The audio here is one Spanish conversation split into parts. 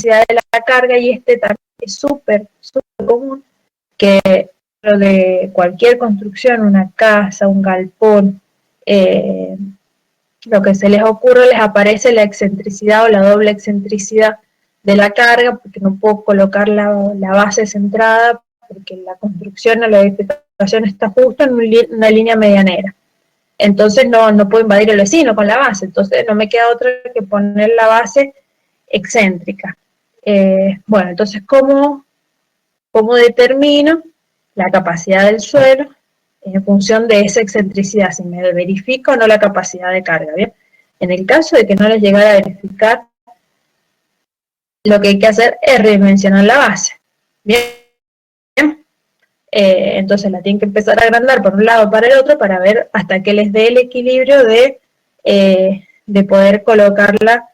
de la carga, y este también es súper común, que dentro de cualquier construcción, una casa, un galpón, lo que se les ocurre, les aparece la excentricidad o la doble excentricidad de la carga, porque no puedo colocar la base centrada, porque la construcción o la edificación está justo en una línea medianera. Entonces no puedo invadir el vecino con la base, entonces no me queda otra que poner la base excéntrica. Bueno, entonces, ¿cómo determino la capacidad del suelo en función de esa excentricidad? Si me verifico o no la capacidad de carga, ¿bien? En el caso de que no les llegara a verificar, lo que hay que hacer es redimensionar la base, ¿bien? Entonces la tienen que empezar a agrandar por un lado para el otro para ver hasta que les dé el equilibrio de poder colocarla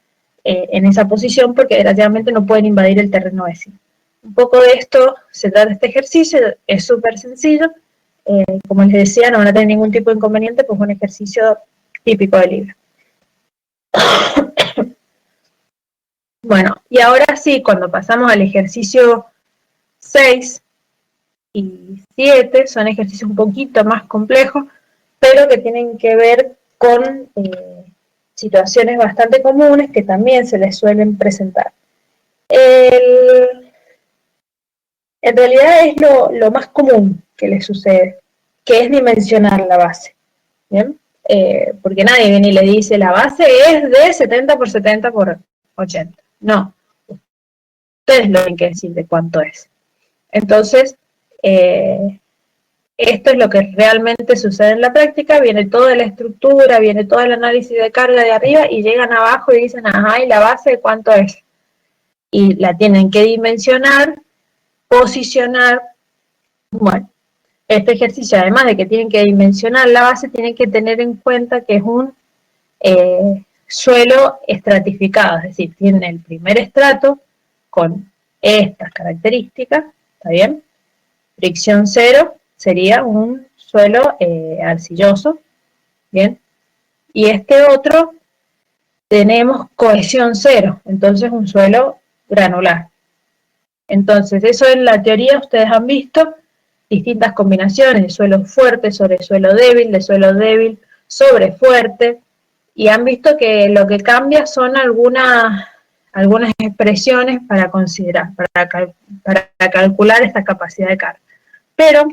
en esa posición, porque desgraciadamente no pueden invadir el terreno vecino. Un poco de esto se trata este ejercicio, es súper sencillo, como les decía, no van a tener ningún tipo de inconveniente, pues es un ejercicio típico del libro. Bueno, y ahora sí, cuando pasamos al ejercicio 6 y 7, son ejercicios un poquito más complejos, pero que tienen que ver con situaciones bastante comunes que también se les suelen presentar. En realidad es lo más común que les sucede, que es dimensionar la base, ¿bien? Porque nadie viene y le dice, la base es de 70 por 70 por 80. No, ustedes lo tienen que decir de cuánto es. Entonces, esto es lo que realmente sucede en la práctica, viene toda la estructura, viene todo el análisis de carga de arriba y llegan abajo y dicen, ajá, ¿y la base de cuánto es? Y la tienen que dimensionar, posicionar. Bueno, este ejercicio, además de que tienen que dimensionar la base, tienen que tener en cuenta que es un suelo estratificado, es decir, tienen el primer estrato con estas características, ¿está bien? Fricción cero sería un suelo arcilloso, ¿bien? Y este otro tenemos cohesión cero, entonces un suelo granular. Entonces, eso en la teoría ustedes han visto distintas combinaciones de suelo fuerte sobre suelo débil, de suelo débil sobre fuerte, y han visto que lo que cambia son algunas expresiones para considerar, para calcular esta capacidad de carga. Pero,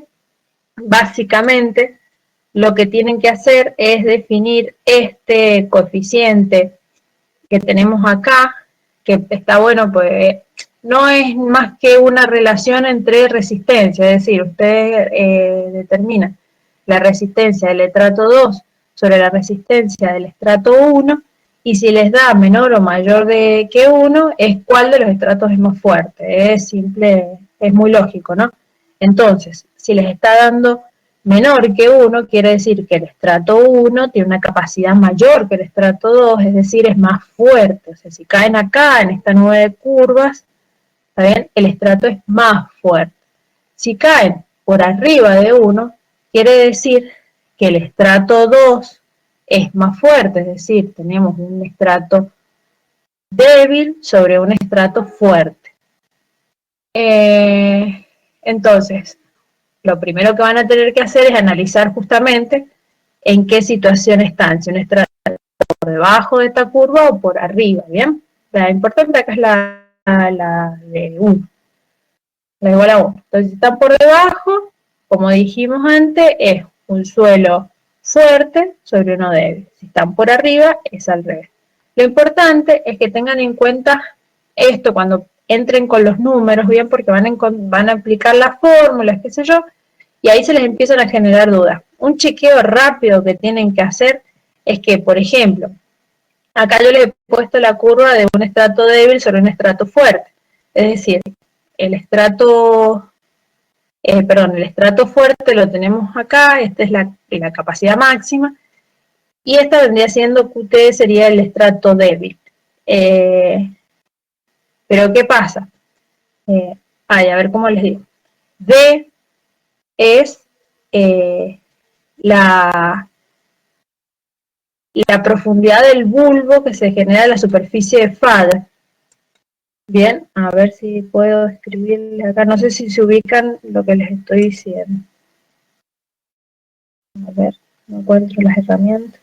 básicamente, lo que tienen que hacer es definir este coeficiente que tenemos acá, que está bueno, pues no es más que una relación entre resistencia, es decir, ustedes determinan la resistencia del estrato 2 sobre la resistencia del estrato 1, y si les da menor o mayor que 1, es cuál de los estratos es más fuerte. Es simple, es muy lógico, ¿no? Entonces, si les está dando menor que 1, quiere decir que el estrato 1 tiene una capacidad mayor que el estrato 2, es decir, es más fuerte. O sea, si caen acá, en esta nube de curvas, ¿está bien? El estrato es más fuerte. Si caen por arriba de 1, quiere decir que el estrato 2 es más fuerte, es decir, tenemos un estrato débil sobre un estrato fuerte. Entonces, lo primero que van a tener que hacer es analizar justamente en qué situación están, si un estrato por debajo de esta curva o por arriba, ¿bien? La importante acá es la de 1, la igual a 1. Entonces, si están por debajo, como dijimos antes, es un suelo fuerte sobre uno débil. Si están por arriba, es al revés. Lo importante es que tengan en cuenta esto cuando entren con los números, bien, porque van a aplicar las fórmulas, qué sé yo, y ahí se les empiezan a generar dudas. Un chequeo rápido que tienen que hacer es que, por ejemplo, acá yo les he puesto la curva de un estrato débil sobre un estrato fuerte. Es decir, el estrato fuerte lo tenemos acá, esta es la capacidad máxima, y esta vendría siendo QT, sería el estrato débil. Pero ¿qué pasa? A ver cómo les digo. D es la profundidad del bulbo que se genera en la superficie de FAD. Bien, a ver si puedo escribirle acá. No sé si se ubican lo que les estoy diciendo. A ver, no encuentro las herramientas.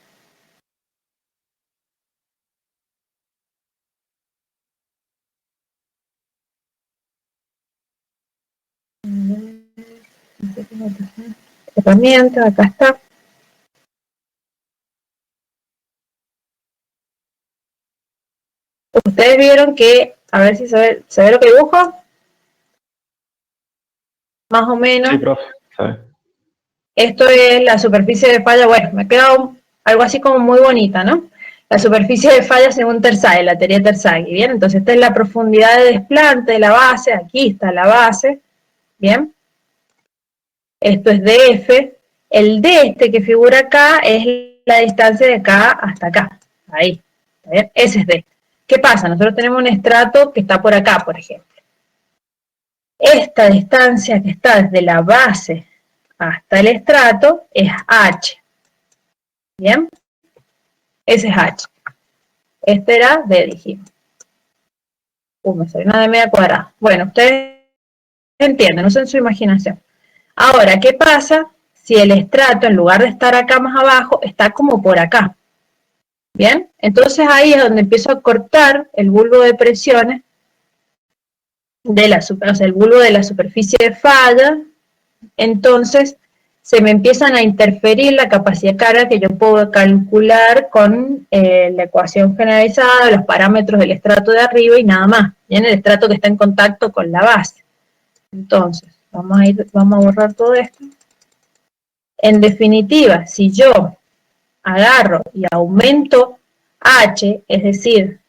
Herramientas, acá está. Ustedes vieron que, a ver si se ve lo que dibujo. Más o menos. Sí, profe, ¿sabe? Esto es la superficie de falla. Bueno, me ha quedado algo así como muy bonita, ¿no? La superficie de falla según Terzaghi, la teoría Terzaghi, ¿bien? Entonces esta es la profundidad de desplante de la base, aquí está la base, ¿bien? Esto es df. El d este que figura acá es la distancia de acá hasta acá, ahí, ¿está bien? Ese es d. ¿Qué pasa? Nosotros tenemos un estrato que está por acá, por ejemplo. Esta distancia que está desde la base hasta el estrato es h, ¿bien? Ese es h. Este era d, dijimos. Me salió una d media cuadrada. Bueno, ustedes entienden, usen su imaginación. Ahora, ¿qué pasa si el estrato, en lugar de estar acá más abajo, está como por acá? ¿Bien? Entonces ahí es donde empiezo a cortar el bulbo de presiones de la, o sea, el bulbo de la superficie de falla. Entonces se me empiezan a interferir la capacidad de carga que yo puedo calcular con la ecuación generalizada, los parámetros del estrato de arriba y nada más. Bien, el estrato que está en contacto con la base. Entonces, vamos a borrar todo esto. En definitiva, si yo agarro y aumento h, es decir,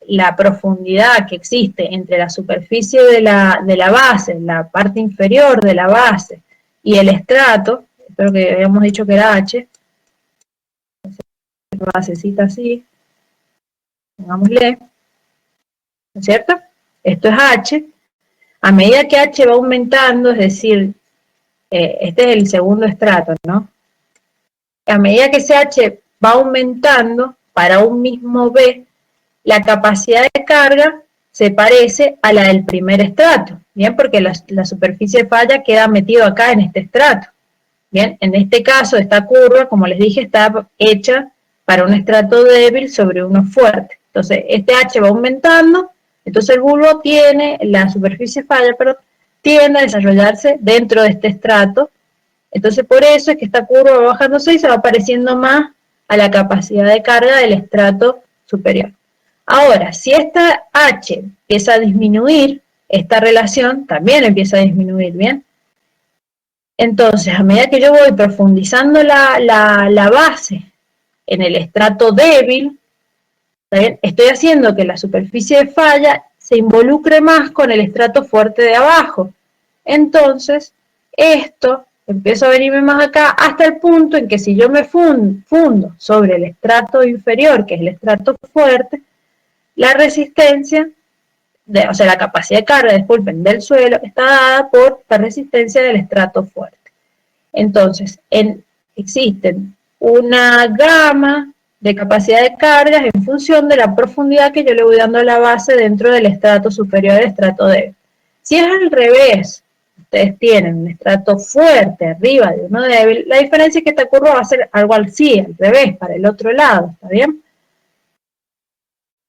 la profundidad que existe entre la superficie de la base, la parte inferior de la base y el estrato, espero que habíamos dicho que era h, basecita así, pongámosle, ¿no es cierto? Esto es h. A medida que h va aumentando, es decir, este es el segundo estrato, ¿no? A medida que ese h va aumentando para un mismo b, la capacidad de carga se parece a la del primer estrato, ¿bien? Porque la superficie de falla queda metido acá en este estrato, ¿bien? En este caso, esta curva, como les dije, está hecha para un estrato débil sobre uno fuerte. Entonces, este H va aumentando, entonces el bulbo tiene, la superficie de falla, pero tiende a desarrollarse dentro de este estrato. Entonces, por eso es que esta curva va bajándose y se va pareciendo más a la capacidad de carga del estrato superior. Ahora, si esta H empieza a disminuir, esta relación también empieza a disminuir, ¿bien? Entonces, a medida que yo voy profundizando la base en el estrato débil, ¿está bien? Estoy haciendo que la superficie de falla se involucre más con el estrato fuerte de abajo. Entonces, esto empiezo a venirme más acá hasta el punto en que si yo me fundo sobre el estrato inferior, que es el estrato fuerte, la resistencia, o sea, la capacidad de carga, disculpen, del suelo está dada por la resistencia del estrato fuerte. Entonces, existen una gama de capacidad de cargas en función de la profundidad que yo le voy dando a la base dentro del estrato superior del estrato débil. Si es al revés, ustedes tienen un estrato fuerte arriba de uno débil, la diferencia es que esta curva va a ser algo así, al revés, para el otro lado, ¿está bien?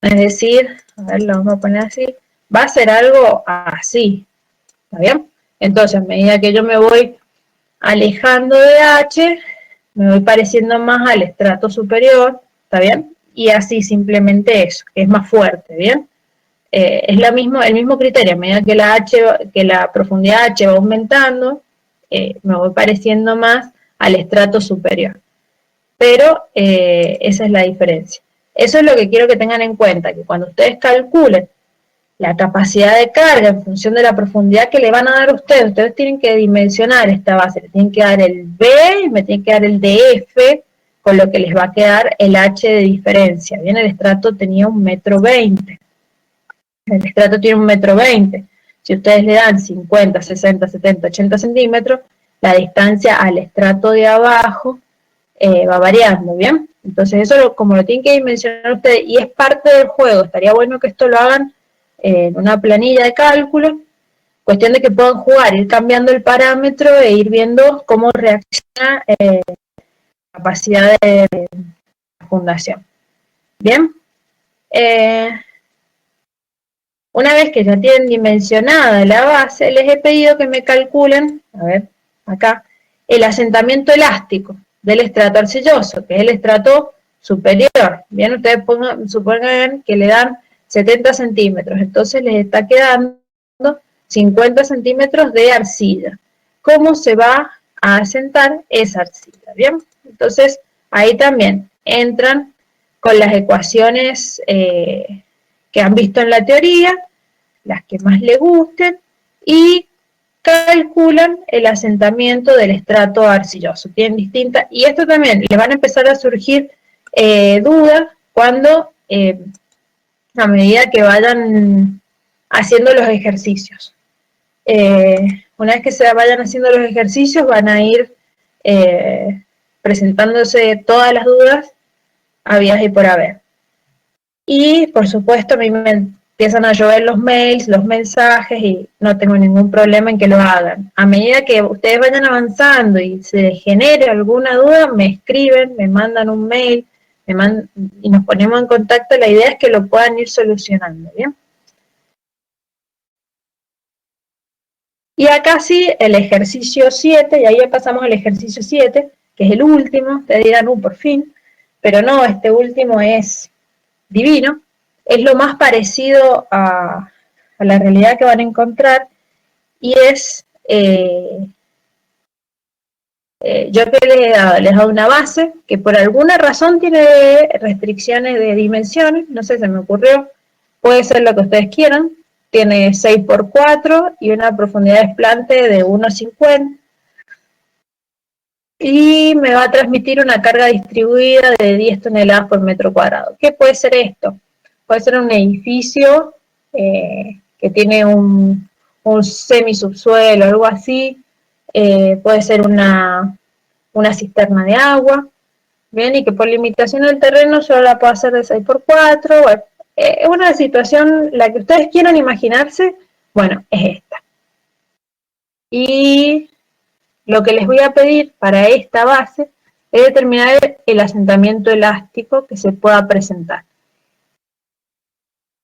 Es decir, a ver, lo vamos a poner así, va a ser algo así, ¿está bien? Entonces, a medida que yo me voy alejando de H, me voy pareciendo más al estrato superior, ¿está bien? Y así simplemente eso, que es más fuerte, ¿bien? Es el mismo criterio, a medida que la profundidad H va aumentando, me voy pareciendo más al estrato superior. Pero esa es la diferencia. Eso es lo que quiero que tengan en cuenta, que cuando ustedes calculen la capacidad de carga en función de la profundidad que le van a dar a ustedes tienen que dimensionar esta base, le tienen que dar el B y me tienen que dar el DF, con lo que les va a quedar el H de diferencia. Bien, el estrato tenía 1,20 m. El estrato tiene 1,20 m. Si ustedes le dan 50, 60, 70, 80 centímetros, la distancia al estrato de abajo va variando, ¿bien? Entonces eso como lo tienen que dimensionar ustedes, y es parte del juego, estaría bueno que esto lo hagan en una planilla de cálculo, cuestión de que puedan jugar, ir cambiando el parámetro e ir viendo cómo reacciona la capacidad de la fundación. Bien, una vez que ya tienen dimensionada la base, les he pedido que me calculen, a ver, acá, el asentamiento elástico del estrato arcilloso, que es el estrato superior. Bien, ustedes supongan que le dan 70 centímetros, entonces les está quedando 50 centímetros de arcilla. ¿Cómo se va a asentar esa arcilla? Bien, entonces ahí también entran con las ecuaciones que han visto en la teoría, las que más les gusten, y calculan el asentamiento del estrato arcilloso. Tienen distintas, y esto también les van a empezar a surgir dudas cuando, a medida que vayan haciendo los ejercicios. Una vez que se vayan haciendo los ejercicios, van a ir presentándose todas las dudas habidas y por haber. Y, por supuesto, a mí me empiezan a llover los mails, los mensajes, y no tengo ningún problema en que lo hagan. A medida que ustedes vayan avanzando y se genere alguna duda, me escriben, me mandan un mail, y nos ponemos en contacto. La idea es que lo puedan ir solucionando, ¿bien? Y acá sí, el ejercicio 7, y ahí ya pasamos al ejercicio 7, que es el último. Ustedes dirán, por fin, pero no, este último es divino, es lo más parecido a la realidad que van a encontrar, y es, yo que les he dado una base que por alguna razón tiene restricciones de dimensiones, no sé, se me ocurrió, puede ser lo que ustedes quieran, tiene 6 por 4 y una profundidad de desplante de 1,50, y me va a transmitir una carga distribuida de 10 toneladas por metro cuadrado. ¿Qué puede ser esto? Puede ser un edificio que tiene un semisubsuelo, algo así. Puede ser una cisterna de agua, bien, y que por limitación del terreno solo la puedo hacer de 6 por 4. Bueno, es una situación, la que ustedes quieran imaginarse, bueno, es esta. Y lo que les voy a pedir para esta base es determinar el asentamiento elástico que se pueda presentar.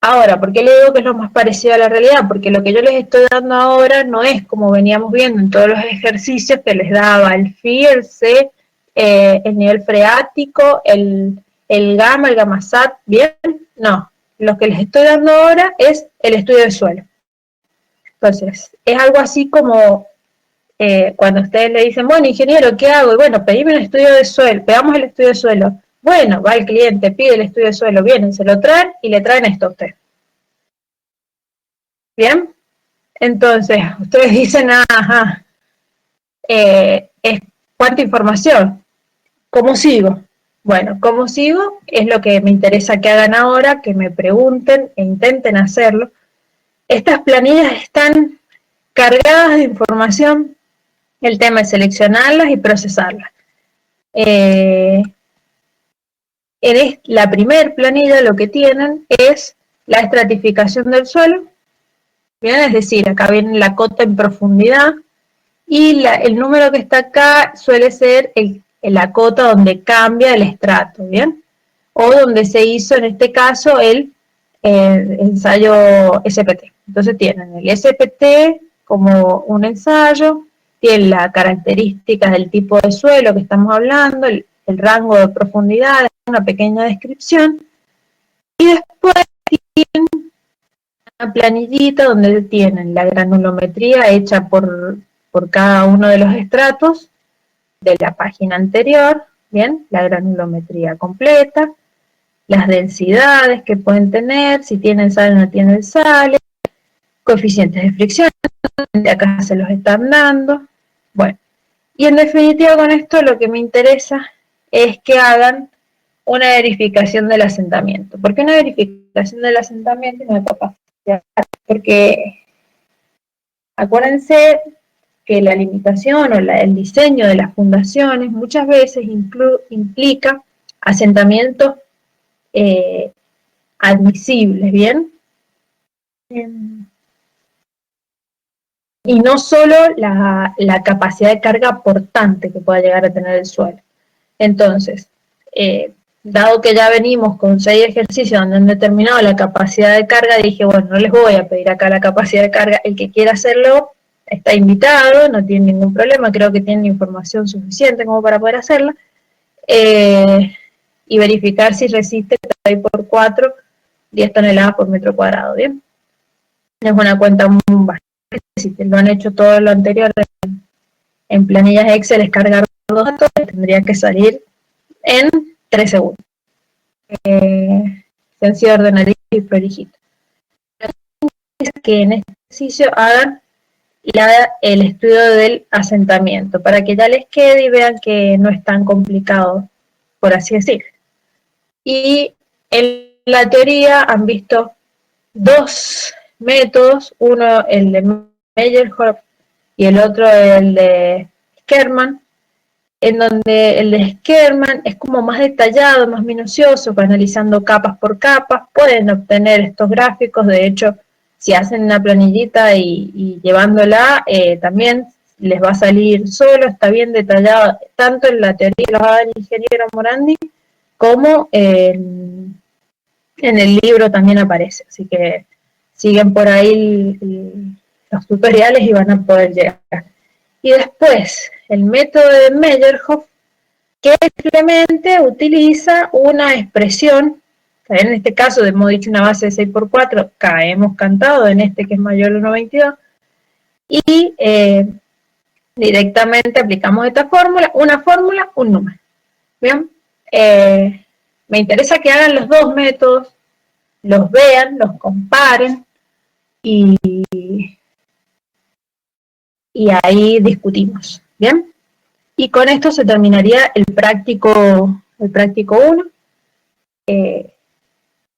Ahora, ¿por qué le digo que es lo más parecido a la realidad? Porque lo que yo les estoy dando ahora no es como veníamos viendo en todos los ejercicios que les daba el phi, el C, el nivel freático, el gamma, el gamma sat, ¿bien? No, lo que les estoy dando ahora es el estudio de suelo. Entonces, es algo así como cuando ustedes le dicen, bueno, ingeniero, ¿qué hago? Y bueno, pedime un estudio de suelo, veamos el estudio de suelo. Bueno, va el cliente, pide el estudio de suelo, vienen, se lo traen y le traen esto a usted. ¿Bien? Entonces, ustedes dicen, ajá, ¿cuánta información? ¿Cómo sigo? Bueno, ¿cómo sigo? Es lo que me interesa que hagan ahora, que me pregunten e intenten hacerlo. Estas planillas están cargadas de información. El tema es seleccionarlas y procesarlas. La primer planilla lo que tienen es la estratificación del suelo, ¿bien? Es decir, acá viene la cota en profundidad, y el número que está acá suele ser la cota donde cambia el estrato, ¿bien? O donde se hizo, en este caso, el ensayo SPT. Entonces tienen el SPT como un ensayo, tienen las características del tipo de suelo que estamos hablando, el rango de profundidad, una pequeña descripción, y después tienen una planillita donde tienen la granulometría hecha por cada uno de los estratos de la página anterior, bien, la granulometría completa, las densidades que pueden tener, si tienen sal o no tienen sales, coeficientes de fricción, de acá se los están dando. Bueno, y en definitiva con esto lo que me interesa es que hagan una verificación del asentamiento. ¿Por qué una verificación del asentamiento y no de capacidad? Porque acuérdense que la limitación o el diseño de las fundaciones muchas veces implica asentamientos admisibles, ¿bien? y no solo la capacidad de carga portante que pueda llegar a tener el suelo. Entonces, dado que ya venimos con 6 ejercicios donde han determinado la capacidad de carga, dije, bueno, no les voy a pedir acá la capacidad de carga, el que quiera hacerlo está invitado, no tiene ningún problema, creo que tienen información suficiente como para poder hacerla, y verificar si resiste 6 por 4, 10 toneladas por metro cuadrado, ¿bien? Es una cuenta bastante, si lo han hecho todo lo anterior en planillas Excel, es cargar los datos, tendría que salir en 3 segundos. Sencillo, ordenadito y prolijito. Que en este ejercicio hagan el estudio del asentamiento, para que ya les quede y vean que no es tan complicado, por así decir. Y en la teoría han visto 2 métodos, uno el de Meyerhoff y el otro el de Skerman, en donde el de Skerman es como más detallado, más minucioso, analizando capas por capas. Pueden obtener estos gráficos, de hecho, si hacen una planillita y llevándola, también les va a salir solo, está bien detallado, tanto en la teoría que lo haga el ingeniero Morandi, como en el libro también aparece. Así que siguen por ahí los tutoriales y van a poder llegar. Y después, el método de Meyerhoff, que simplemente utiliza una expresión, en este caso hemos dicho una base de 6 por 4, caemos cantado en este que es mayor de 1,22, y directamente aplicamos esta fórmula, un número. Bien, me interesa que hagan los 2 métodos, los vean, los comparen, y ahí discutimos, ¿bien? Y con esto se terminaría el práctico 1.